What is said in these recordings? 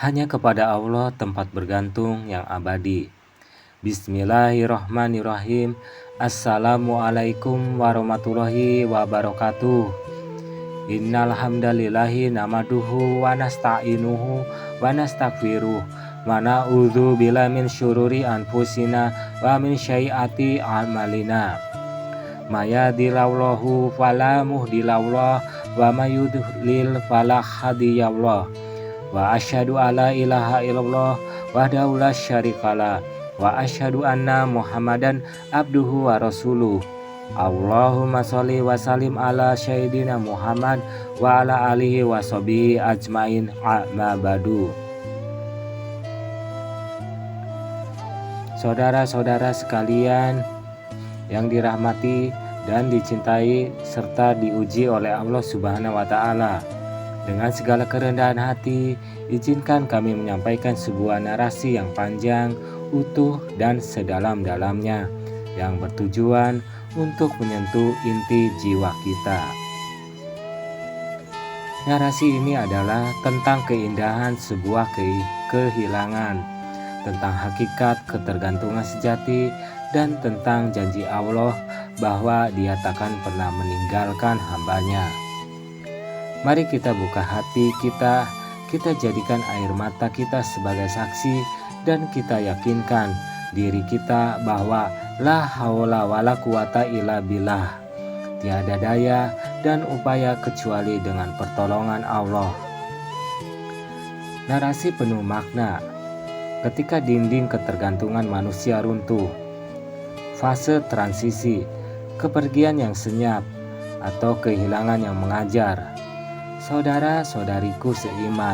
Hanya kepada Allah tempat bergantung yang abadi. Bismillahirrahmanirrahim. Assalamualaikum warahmatullahi wabarakatuh. Innal hamdalillahi namaduhu wa nasta'inuhu wa nastaghfiruh wa na'udzu billahi min syururi anfusina wa min syai'ati a'malina. Mayadillahu fala muhdilillah wa mayudlil fala hadiyallah. Wa asyhadu alla ilaha illallah wahdahu la syarikalah wa asyhadu anna Muhammadan abduhu wa rasuluh. Allahumma sholli wa sallim ala sayyidina Muhammad wa ala alihi wa sahbihi ajmain, amma ba'du. Saudara-saudara sekalian yang dirahmati dan dicintai serta diuji oleh Allah Subhanahu wa taala, dengan segala kerendahan hati, izinkan kami menyampaikan sebuah narasi yang panjang, utuh, dan sedalam-dalamnya yang bertujuan untuk menyentuh inti jiwa kita. Narasi ini adalah tentang keindahan sebuah kehilangan, tentang hakikat ketergantungan sejati, dan tentang janji Allah bahwa Dia takkan pernah meninggalkan hambanya. Mari kita buka hati kita jadikan air mata kita sebagai saksi, dan kita yakinkan diri kita bahwa la haula wala quwata illa billah, tiada daya dan upaya kecuali dengan pertolongan Allah. Narasi penuh makna. Ketika dinding ketergantungan manusia runtuh, fase transisi, kepergian yang senyap, atau kehilangan yang mengajar. Saudara-saudariku seiman,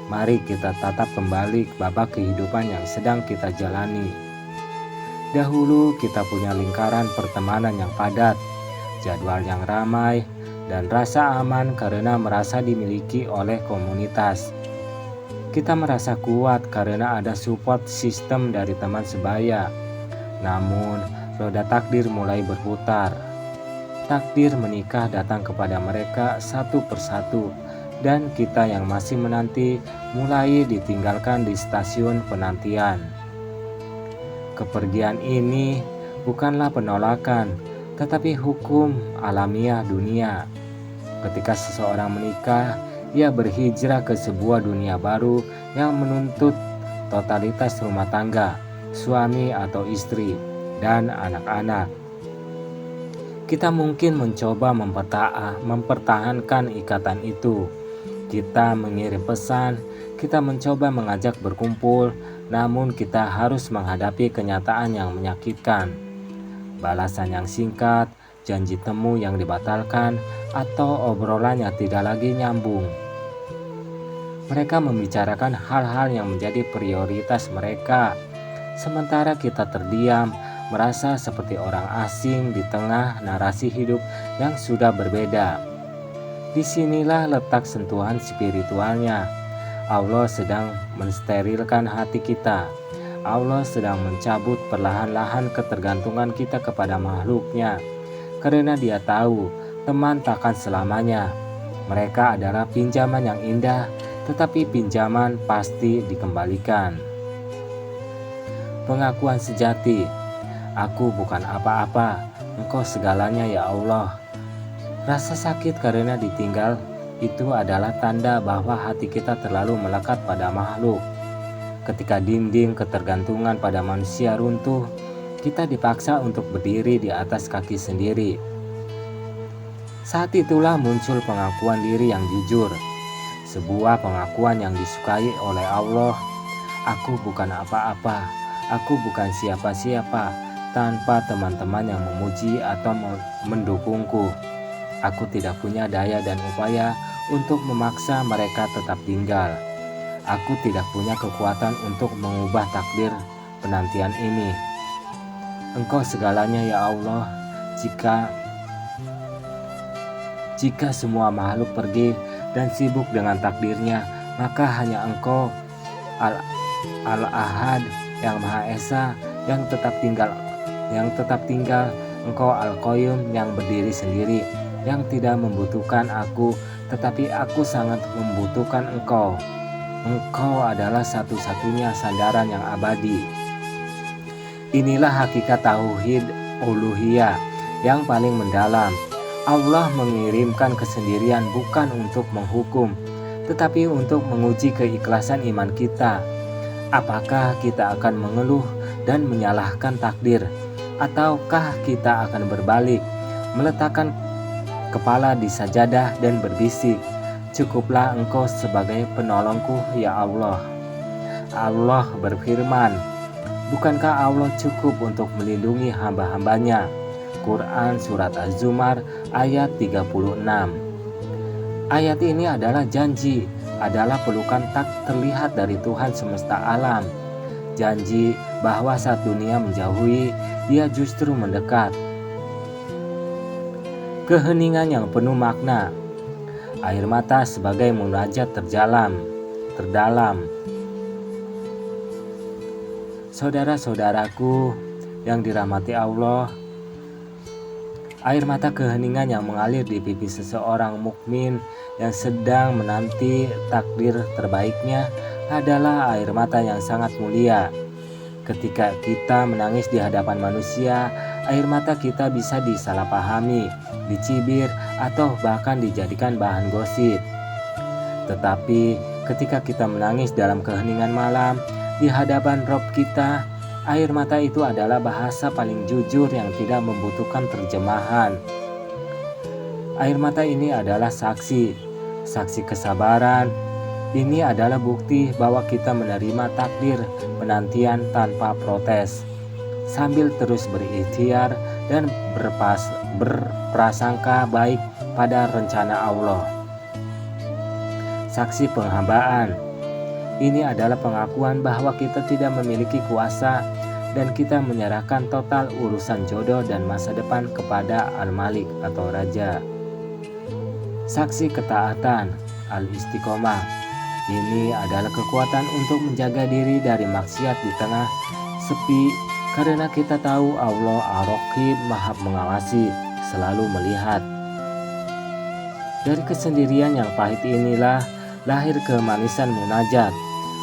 mari kita tatap kembali babak kehidupan yang sedang kita jalani. Dahulu kita punya lingkaran pertemanan yang padat, jadwal yang ramai, dan rasa aman karena merasa dimiliki oleh komunitas. Kita merasa kuat karena ada support sistem dari teman sebaya. Namun, roda takdir mulai berputar. Takdir menikah datang kepada mereka satu persatu, dan kita yang masih menanti mulai ditinggalkan di stasiun penantian. Kepergian ini bukanlah penolakan, tetapi hukum alamiah dunia. Ketika seseorang menikah, ia berhijrah ke sebuah dunia baru yang menuntut totalitas rumah tangga, suami atau istri, dan anak-anak. Kita mungkin mencoba mempertahankan ikatan itu. Kita mengirim pesan, kita mencoba mengajak berkumpul, namun kita harus menghadapi kenyataan yang menyakitkan. Balasan yang singkat, janji temu yang dibatalkan, atau obrolan yang tidak lagi nyambung. Mereka membicarakan hal-hal yang menjadi prioritas mereka, sementara kita terdiam, merasa seperti orang asing di tengah narasi hidup yang sudah berbeda. Disinilah letak sentuhan spiritualnya. Allah sedang mensterilkan hati kita. Allah sedang mencabut perlahan-lahan ketergantungan kita kepada makhluknya, karena Dia tahu teman takkan selamanya. Mereka adalah pinjaman yang indah, tetapi pinjaman pasti dikembalikan. Pengakuan sejati. Aku bukan apa-apa, Engkau segalanya ya Allah. Rasa sakit karena ditinggal itu adalah tanda bahwa hati kita terlalu melekat pada makhluk. Ketika dinding ketergantungan pada manusia runtuh, kita dipaksa untuk berdiri di atas kaki sendiri. Saat itulah muncul pengakuan diri yang jujur, sebuah pengakuan yang disukai oleh Allah. Aku bukan apa-apa, aku bukan siapa-siapa tanpa teman-teman yang memuji atau mendukungku. Aku tidak punya daya dan upaya untuk memaksa mereka tetap tinggal. Aku tidak punya kekuatan untuk mengubah takdir penantian ini. Engkau segalanya ya Allah. Jika semua makhluk pergi dan sibuk dengan takdirnya, maka hanya Engkau Al-Ahad yang Maha Esa yang tetap tinggal. Engkau Al-Qayyum yang berdiri sendiri, yang tidak membutuhkan aku, tetapi aku sangat membutuhkan Engkau. Engkau adalah satu-satunya sandaran yang abadi. Inilah hakikat tauhid uluhiyah yang paling mendalam. Allah mengirimkan kesendirian bukan untuk menghukum, tetapi untuk menguji keikhlasan iman kita. Apakah kita akan mengeluh dan menyalahkan takdir, ataukah kita akan berbalik, meletakkan kepala di sajadah dan berbisik, "Cukuplah Engkau sebagai penolongku, ya Allah." Allah berfirman, "Bukankah Allah cukup untuk melindungi hamba-hambanya?" Quran Surat Az-Zumar ayat 36. Ayat ini adalah janji, adalah pelukan tak terlihat dari Tuhan semesta alam. Janji bahwa saat dunia menjauhi, Dia justru mendekat. Keheningan yang penuh makna. Air mata sebagai munajat terdalam. Saudara-saudaraku yang dirahmati Allah, air mata keheningan yang mengalir di pipi seseorang mukmin yang sedang menanti takdir terbaiknya adalah air mata yang sangat mulia. Ketika kita menangis di hadapan manusia, air mata kita bisa disalahpahami, dicibir, atau bahkan dijadikan bahan gosip. Tetapi ketika kita menangis dalam keheningan malam di hadapan Rob kita, air mata itu adalah bahasa paling jujur yang tidak membutuhkan terjemahan. Air mata ini adalah saksi kesabaran. Ini adalah bukti bahwa kita menerima takdir penantian tanpa protes, sambil terus berikhtiar dan berprasangka baik pada rencana Allah. Saksi penghambaan. Ini adalah pengakuan bahwa kita tidak memiliki kuasa dan kita menyerahkan total urusan jodoh dan masa depan kepada Al-Malik atau Raja. Saksi ketaatan, al-istiqomah. Ini adalah kekuatan untuk menjaga diri dari maksiat di tengah sepi, karena kita tahu Allah Ar-Raqib Maha mengawasi, selalu melihat. Dari kesendirian yang pahit inilah lahir kemanisan munajat.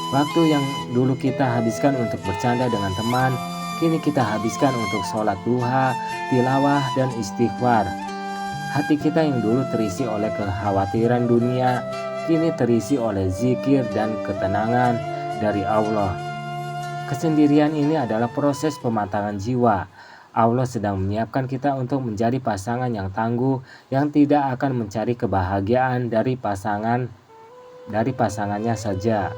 Waktu yang dulu kita habiskan untuk bercanda dengan teman, kini kita habiskan untuk sholat duha, tilawah, dan istighfar. Hati kita yang dulu terisi oleh kekhawatiran dunia, kini terisi oleh zikir dan ketenangan dari Allah. Kesendirian ini adalah proses pematangan jiwa. Allah sedang menyiapkan kita untuk menjadi pasangan yang tangguh, yang tidak akan mencari kebahagiaan dari pasangannya saja,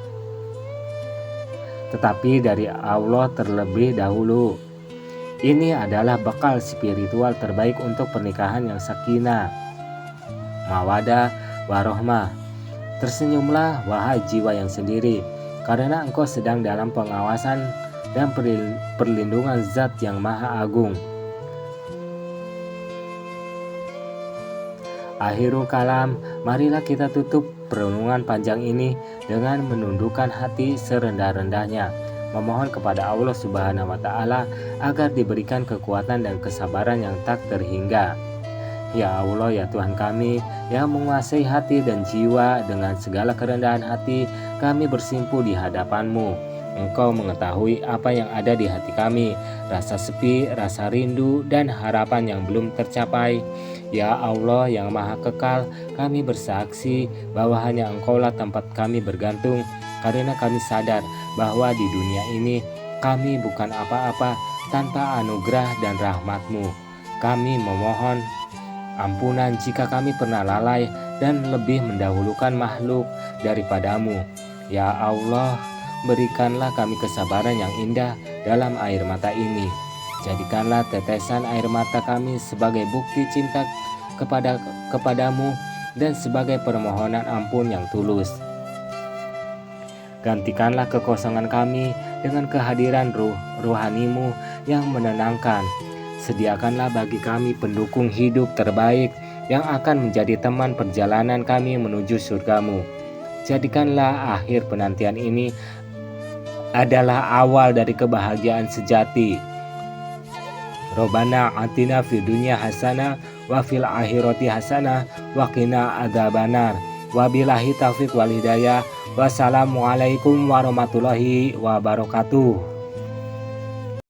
tetapi dari Allah terlebih dahulu. Ini adalah bekal spiritual terbaik untuk pernikahan yang sakinah, mawadah, warohmah. Tersenyumlah wahai jiwa yang sendiri, karena engkau sedang dalam pengawasan dan perlindungan Zat yang Maha Agung. Akhirul kalam, marilah kita tutup perenungan panjang ini dengan menundukkan hati serendah-rendahnya, memohon kepada Allah Subhanahu wa Ta'ala agar diberikan kekuatan dan kesabaran yang tak terhingga. Ya Allah, ya Tuhan kami yang menguasai hati dan jiwa, dengan segala kerendahan hati kami bersimpuh di hadapan-Mu. Engkau mengetahui apa yang ada di hati kami, rasa sepi, rasa rindu, dan harapan yang belum tercapai. Ya Allah yang Maha Kekal, kami bersaksi bahwa hanya Engkaulah tempat kami bergantung, karena kami sadar bahwa di dunia ini kami bukan apa-apa tanpa anugerah dan rahmat-Mu. Kami memohon ampunan jika kami pernah lalai dan lebih mendahulukan makhluk daripada-Mu. Ya Allah, berikanlah kami kesabaran yang indah dalam air mata ini. Jadikanlah tetesan air mata kami sebagai bukti cinta kepadamu dan sebagai permohonan ampun yang tulus. Gantikanlah kekosongan kami dengan kehadiran rohani-Mu yang menenangkan. Sediakanlah bagi kami pendukung hidup terbaik yang akan menjadi teman perjalanan kami menuju surga-Mu. Jadikanlah akhir penantian ini adalah awal dari kebahagiaan sejati. Robbana atina fid dunya hasanah wa fil akhirati hasanah wa qina adzabannar. Wabillahi taufiq wal hidayah. Wassalamualaikum warahmatullahi wabarakatuh.